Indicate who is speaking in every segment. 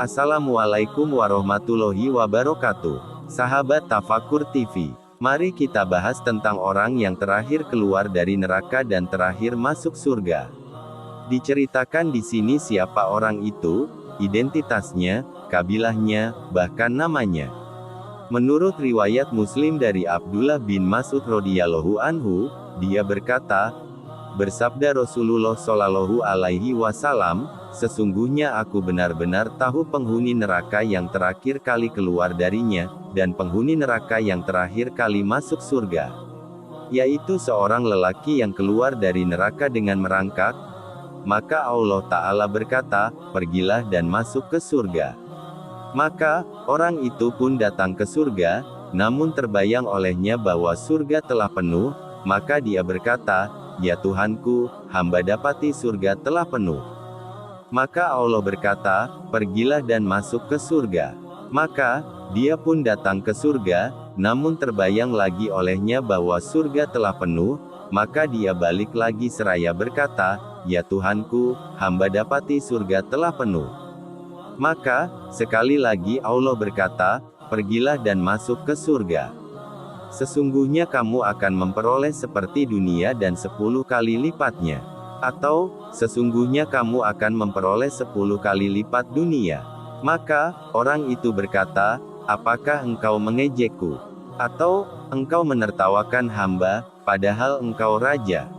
Speaker 1: Assalamualaikum warahmatullahi wabarakatuh. Sahabat Tafakur TV, mari kita bahas tentang orang yang terakhir keluar dari neraka dan terakhir masuk surga. Diceritakan di sini siapa orang itu, identitasnya, kabilahnya, bahkan namanya. Menurut riwayat Muslim dari Abdullah bin Mas'ud radhiyallahu anhu, dia berkata, bersabda Rasulullah shallallahu alaihi wasallam, sesungguhnya aku benar-benar tahu penghuni neraka yang terakhir kali keluar darinya, dan penghuni neraka yang terakhir kali masuk surga. Yaitu seorang lelaki yang keluar dari neraka dengan merangkak. Maka Allah Ta'ala berkata, pergilah dan masuk ke surga. Maka, orang itu pun datang ke surga, namun terbayang olehnya bahwa surga telah penuh, maka dia berkata, ya Tuhanku, hamba dapati surga telah penuh. Maka Allah berkata, pergilah dan masuk ke surga. Maka, dia pun datang ke surga, namun terbayang lagi olehnya bahwa surga telah penuh, maka dia balik lagi seraya berkata, ya Tuhanku, hamba dapati surga telah penuh. Maka, sekali lagi Allah berkata, pergilah dan masuk ke surga. Sesungguhnya kamu akan memperoleh seperti dunia dan 10 kali lipatnya. Atau, sesungguhnya kamu akan memperoleh 10 kali lipat dunia. Maka, orang itu berkata, apakah engkau mengejekku? Atau, engkau menertawakan hamba, padahal engkau raja?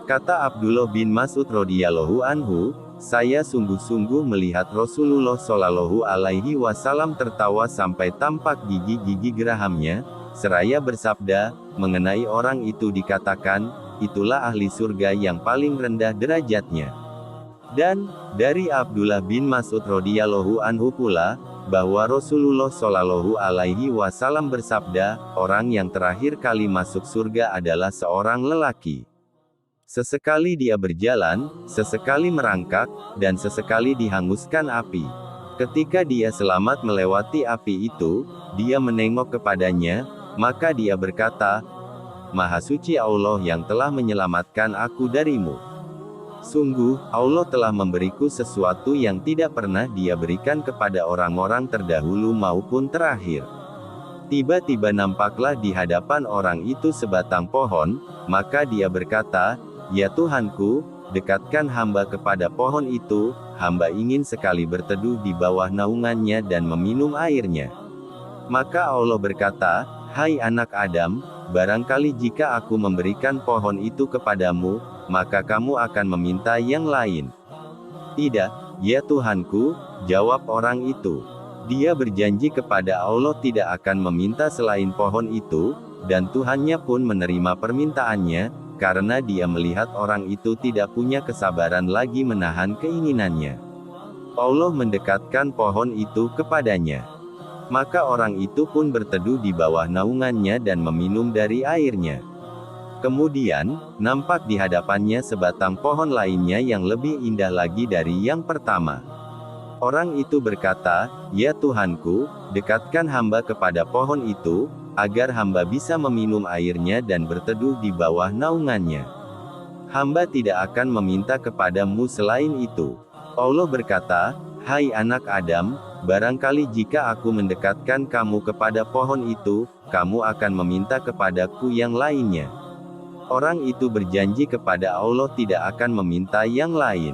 Speaker 1: Kata Abdullah bin Mas'ud radhiyallahu anhu, saya sungguh-sungguh melihat Rasulullah shallallahu alaihi wasallam tertawa sampai tampak gigi-gigi gerahamnya, seraya bersabda, mengenai orang itu dikatakan, itulah ahli surga yang paling rendah derajatnya. Dan, dari Abdullah bin Mas'ud radhiyallahu anhu pula, bahwa Rasulullah shallallahu alaihi wasallam bersabda, orang yang terakhir kali masuk surga adalah seorang lelaki. Sesekali dia berjalan, sesekali merangkak, dan sesekali dihanguskan api. Ketika dia selamat melewati api itu, dia menengok kepadanya, maka dia berkata, Maha suci Allah yang telah menyelamatkan aku darimu. Sungguh, Allah telah memberiku sesuatu yang tidak pernah dia berikan kepada orang-orang terdahulu maupun terakhir. Tiba-tiba nampaklah di hadapan orang itu sebatang pohon, maka dia berkata, ya Tuhanku, dekatkan hamba kepada pohon itu, hamba ingin sekali berteduh di bawah naungannya dan meminum airnya. Maka Allah berkata, hai anak Adam, barangkali jika aku memberikan pohon itu kepadamu, maka kamu akan meminta yang lain. Tidak, ya Tuhanku, jawab orang itu. Dia berjanji kepada Allah tidak akan meminta selain pohon itu, dan Tuhannya pun menerima permintaannya, karena dia melihat orang itu tidak punya kesabaran lagi menahan keinginannya. Allah mendekatkan pohon itu kepadanya. Maka orang itu pun berteduh di bawah naungannya dan meminum dari airnya. Kemudian, nampak di hadapannya sebatang pohon lainnya yang lebih indah lagi dari yang pertama. Orang itu berkata, ya Tuhanku, dekatkan hamba kepada pohon itu, agar hamba bisa meminum airnya dan berteduh di bawah naungannya. Hamba tidak akan meminta kepadamu selain itu. Allah berkata, hai anak Adam, barangkali jika aku mendekatkan kamu kepada pohon itu, kamu akan meminta kepadaku yang lainnya. Orang itu berjanji kepada Allah tidak akan meminta yang lain.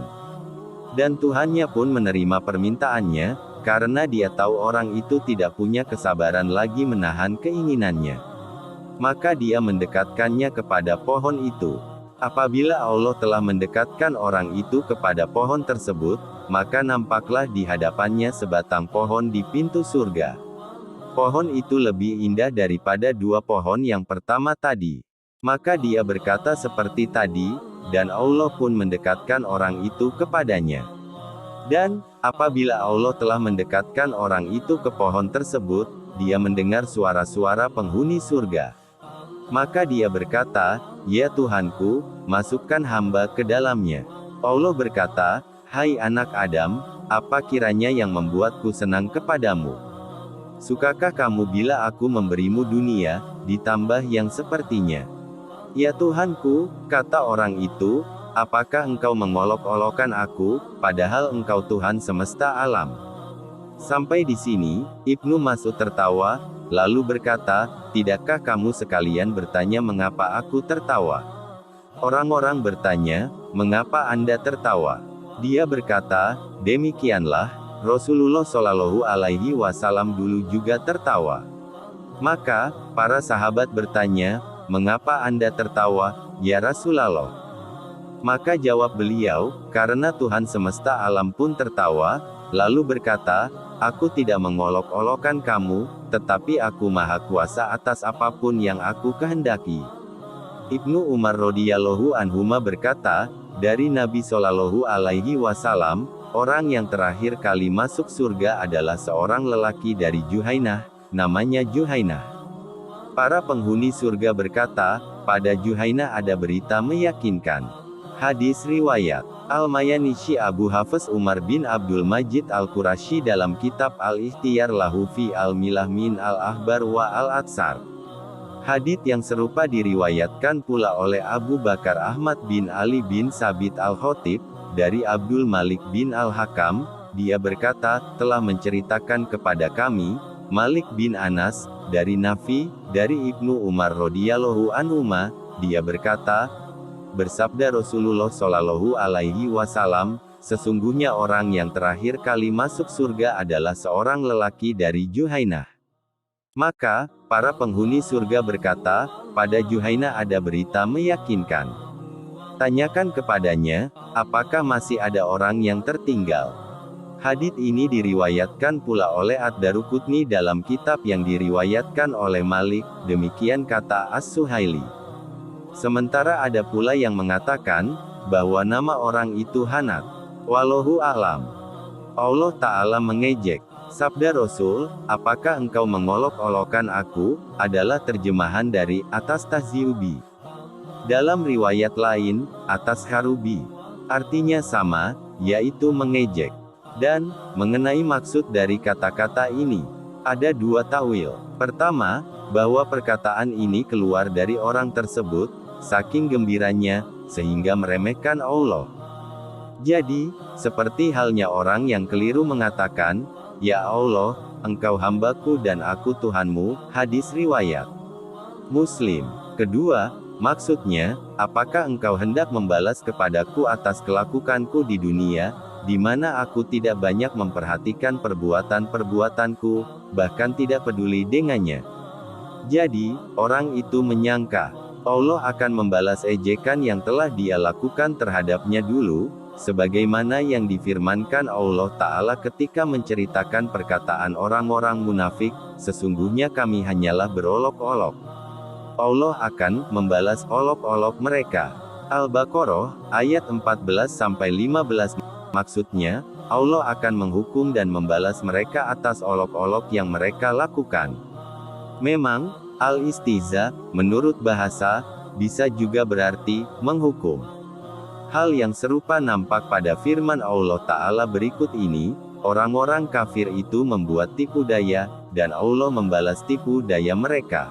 Speaker 1: Dan Tuhannya pun menerima permintaannya, karena dia tahu orang itu tidak punya kesabaran lagi menahan keinginannya. Maka dia mendekatkannya kepada pohon itu. Apabila Allah telah mendekatkan orang itu kepada pohon tersebut, maka nampaklah di hadapannya sebatang pohon di pintu surga. Pohon itu lebih indah daripada dua pohon yang pertama tadi. Maka dia berkata seperti tadi, dan Allah pun mendekatkan orang itu kepadanya. Dan, apabila Allah telah mendekatkan orang itu ke pohon tersebut, dia mendengar suara-suara penghuni surga. Maka dia berkata, ya Tuhanku, masukkan hamba ke dalamnya. Allah berkata, hai anak Adam, apa kiranya yang membuatku senang kepadamu? Sukakah kamu bila aku memberimu dunia, ditambah yang sepertinya? Ya Tuhanku, kata orang itu, apakah engkau mengolok-olokkan aku, padahal engkau Tuhan semesta alam? Sampai di sini, Ibnu Mas'ud tertawa, lalu berkata, "Tidakkah kamu sekalian bertanya mengapa aku tertawa?" Orang-orang bertanya, "Mengapa Anda tertawa?" Dia berkata, "Demikianlah, Rasulullah Shallallahu Alaihi Wasallam dulu juga tertawa." Maka, para sahabat bertanya, "Mengapa Anda tertawa, ya Rasulullah?" Maka jawab beliau, "Karena Tuhan semesta alam pun tertawa," lalu berkata, "Aku tidak mengolok-olokkan kamu, tetapi aku maha kuasa atas apapun yang aku kehendaki." Ibnu Umar radhiyallahu anhuma berkata, dari Nabi Shallallahu Alaihi Wasallam, orang yang terakhir kali masuk surga adalah seorang lelaki dari Juhainah, namanya Juhainah. Para penghuni surga berkata, pada Juhainah ada berita meyakinkan. Hadis riwayat Al-Mayanisi Abu Hafiz Umar bin Abdul Majid Al-Qurashi dalam kitab Al-Ikhtiyar lahu fi Al-Milah min Al-Ahbar wa Al-Atsar. Hadits yang serupa diriwayatkan pula oleh Abu Bakar Ahmad bin Ali bin Sabit Al-Khotib, dari Abdul Malik bin Al-Hakam, dia berkata, telah menceritakan kepada kami, Malik bin Anas, dari Nafi, dari Ibnu Umar radhiyallahu anhuma, dia berkata, bersabda Rasulullah Shallallahu Alaihi Wasallam, sesungguhnya orang yang terakhir kali masuk surga adalah seorang lelaki dari Juhainah. Maka, para penghuni surga berkata, pada Juhainah ada berita meyakinkan. Tanyakan kepadanya, apakah masih ada orang yang tertinggal. Hadits ini diriwayatkan pula oleh Ad-Daruqutni dalam kitab yang diriwayatkan oleh Malik, demikian kata As-Suhaili. Sementara ada pula yang mengatakan, bahwa nama orang itu Hanat. Wallahu a'lam. Allah Ta'ala mengejek. Sabda Rasul, apakah engkau mengolok-olokkan aku, adalah terjemahan dari, atas tahziubi. Dalam riwayat lain, atas harubi. Artinya sama, yaitu mengejek. Dan, mengenai maksud dari kata-kata ini, ada dua takwil. Pertama, bahwa perkataan ini keluar dari orang tersebut, saking gembiranya, sehingga meremehkan Allah. Jadi, seperti halnya orang yang keliru mengatakan, Ya Allah, engkau hambaku dan aku Tuhanmu, hadis riwayat Muslim. Kedua, maksudnya, apakah engkau hendak membalas kepadaku atas kelakukanku di dunia, di mana aku tidak banyak memperhatikan perbuatan-perbuatanku, bahkan tidak peduli dengannya. Jadi, orang itu menyangka, Allah akan membalas ejekan yang telah dia lakukan terhadapnya dulu, sebagaimana yang difirmankan Allah Ta'ala ketika menceritakan perkataan orang-orang munafik, sesungguhnya kami hanyalah berolok-olok. Allah akan membalas olok-olok mereka. Al-Baqarah, ayat 14-15. Maksudnya, Allah akan menghukum dan membalas mereka atas olok-olok yang mereka lakukan. Memang, al-istiza, menurut bahasa, bisa juga berarti menghukum. Hal yang serupa nampak pada firman Allah Ta'ala berikut ini, orang-orang kafir itu membuat tipu daya, dan Allah membalas tipu daya mereka.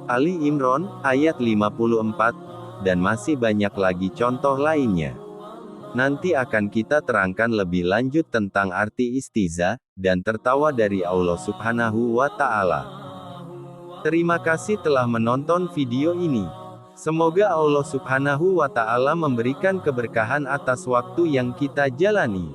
Speaker 1: Ali Imran, ayat 54, dan masih banyak lagi contoh lainnya. Nanti akan kita terangkan lebih lanjut tentang arti istiza, dan tertawa dari Allah Subhanahu wa Ta'ala. Terima kasih telah menonton video ini. Semoga Allah Subhanahu wa Ta'ala memberikan keberkahan atas waktu yang kita jalani.